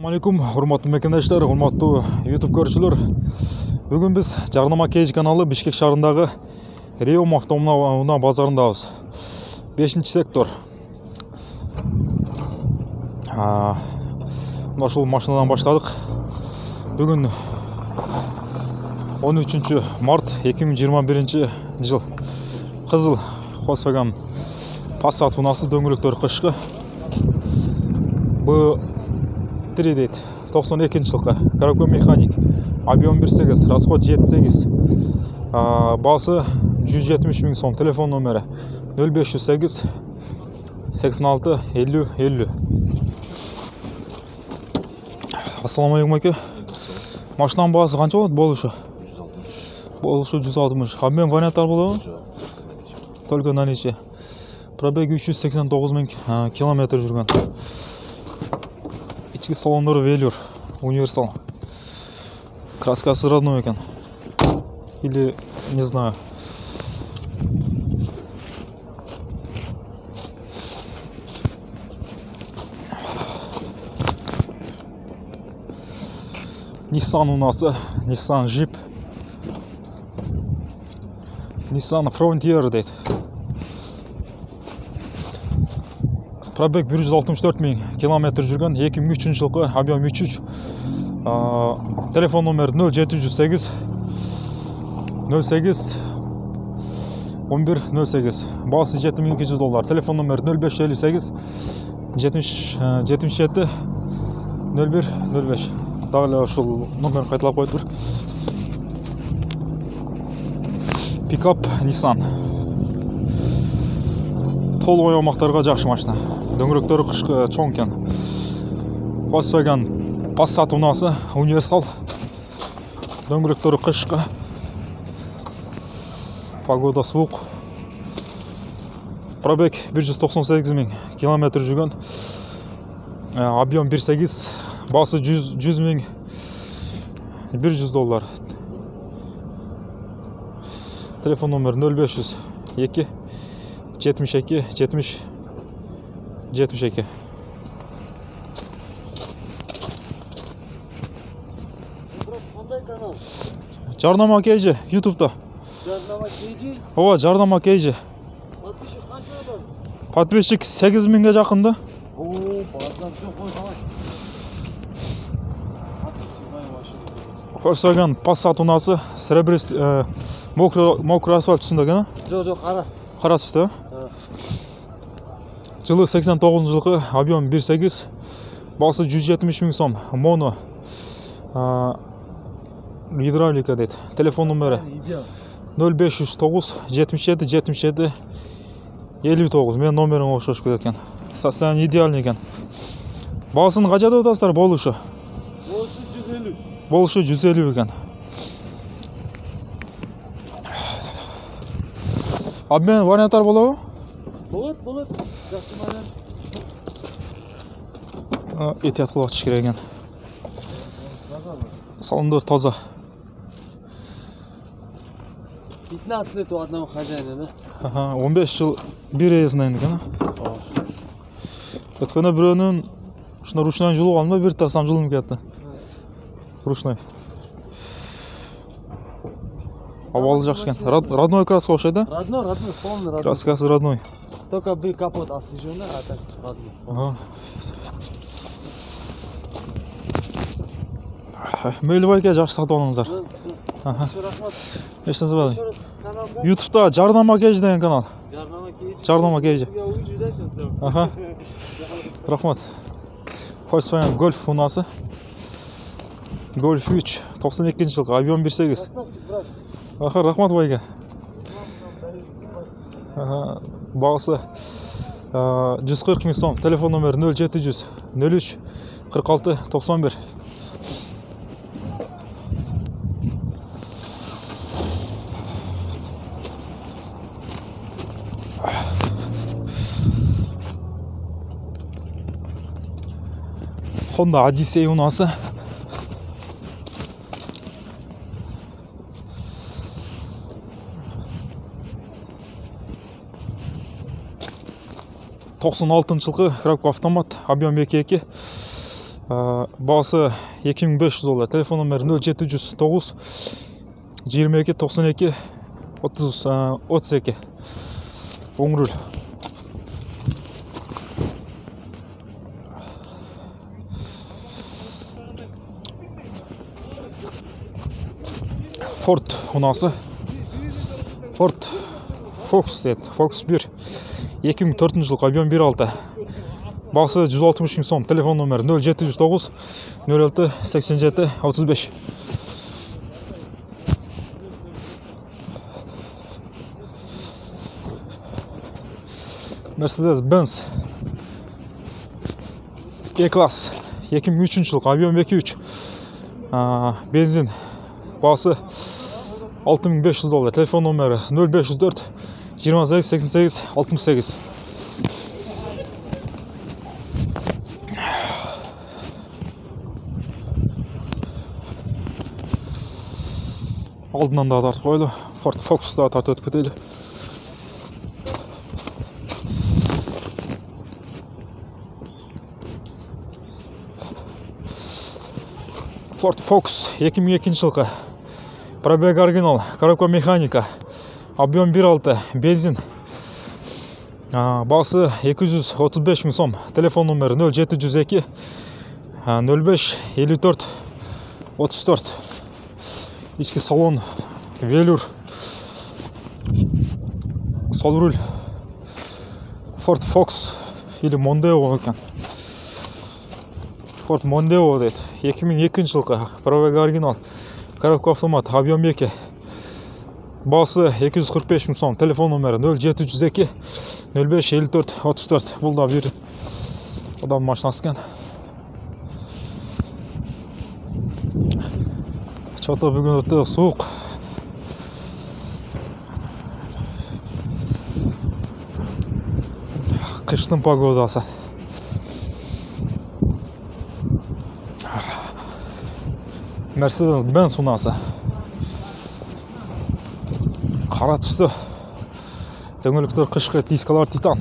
Ассалаумалейкум, урматтуу мекендештер, урматтуу YouTube көрүүчүлөр. Бүгүн биз Жарнама Кейж каналы Бишкек шаарындагы Реум автоунаа базарындабыз. 5-сектор. Мына ушул машинадан баштадык. Бүгүн 13 март 2021 жыл. Кызыл Volkswagen Passat унаасы дөңгөлөктөрү кышкы. B3 дейт. 92 жылкы. Коробка механик. Объем 1.8, расход 7.8. Басы 170 000 сом. Телефон номери 0508 86 50 50. Ассаламу алейкум. Машинанын баасы канча болот болушу? Болушу 160. Обмен варианттар болобу? Только наличие. Пробег 389 000 километр жүргөн. Ички салондору велюр, универсал. Краскасы родной экен. Или не знаю. Nissan унаасы, Nissan Jeep. Nissan Frontier дейт. Пробег 164 000 километр жүргөн, 2003 жылкы, объем 3.3. Телефон номер 0708 08 11 08. Басы $7200. Телефон номер 0558 77 01 05. Дагы ушул номерди кайталап коюп тур. Пикап Nissan. Толук аямактарга жакшы машина. Дөңгөлөктөрү кышкы чоң экен. Volkswagen Passat унаасы универсал. Дөңгөлөктөрү кышкы. Погода суук. Пробег 198 000 километр жүргөн. Объем 1.8. Басы $100 000 $100. Телефон номер 0502 72 70 72. Жарнама Кейжи YouTube'да. Жарнама Кейжи? Ооба, Жарнама Кейжи. Подписчик канча адам? Подписчик 8 000ге жакында. Оо, базар жок кой калай. Volkswagen Passat унаасы серебристый мокрый асфальт үстүндө экен. Жок, кара. Кара түсті. Жылы 89 жылкы, объем 1.8. Басы 170 000 сом. Моно. Гидравлика дейт. Телефон номери 0509 77 77 59. Мен номерин окшошуп кеткен. Состояние идеальный экен. Баасын канча деп атасыздар болушу? Болушу 150. Болушу 150 экен. Обмен варианттар болобу? Болот. Жакшы вариант. Этият кылып атыш керек экен. Салондор таза. 15 лет у одного хозяина, да? 15 жыл бир ээсинен экен. Өткөнө бирөөнүн ушуна ручной жуулган да, бир тарсам жуулуп кетти. Ручной. Абалы жакшы экен. Родной краска окшойт, да? Родной, полный родной. Краскасы родной. Только бы капот освежен, а так родной. Мейлі байке жакшы сатып алыңыздар. Эч нерсе бар. YouTube'да Жарнама Кейж деген канал. Жарнама Кейж. Рахмат. Volkswagen Golf унаасы. Golf 3 92 жылкы, объем 1.8. Рахмат байке. Бағасы 140 000 сом. Телефон номер 0700 03 46 91. Honda Odyssey унаасы. Тоқсан алтыншы жылғы коробка автомат, объем 2.2. Бағасы 2500 доллар. Телефон номері 0709 22 92 32. Оң руль. Ford ұнасы. Ford Focus деді. Focus 1. 2004 жылғы объем 1.6. Бағасы 160 000 сом. Телефон номері 0709 06 87 35. Mercedes-Benz E-класс 2003 жылғы объем 2.3. Бензин. Бағасы 6500 доллар. Телефон номері 0504 28 88 68. Алдынан да тартып қойды. Ford Focus да тартып өтіп кетеді. Ford Focus 2002 жылғы. Пробег оригинал. Коробка механика. Объем 1.6. Бензин. Бағасы 235 000 сом. Телефон номері 0702 05 54 34. Ішкі салон велюр. Сол руль. Ford Focus или Mondeo екен. Ford Mondeo дейді. 2002 жылғы. Пробег оригинал. Коробка автомат. Объем 2. Бағасы 245 000 сом. Телефон номері 0702 05 54 34. Бұл да бір адам машинасы екен. Что-то бүгін өте суық. Қыштың погодасы. Mercedes-Benz ұнасы. Қара түсті. Дөңгелектер қышқы, дискалар титан.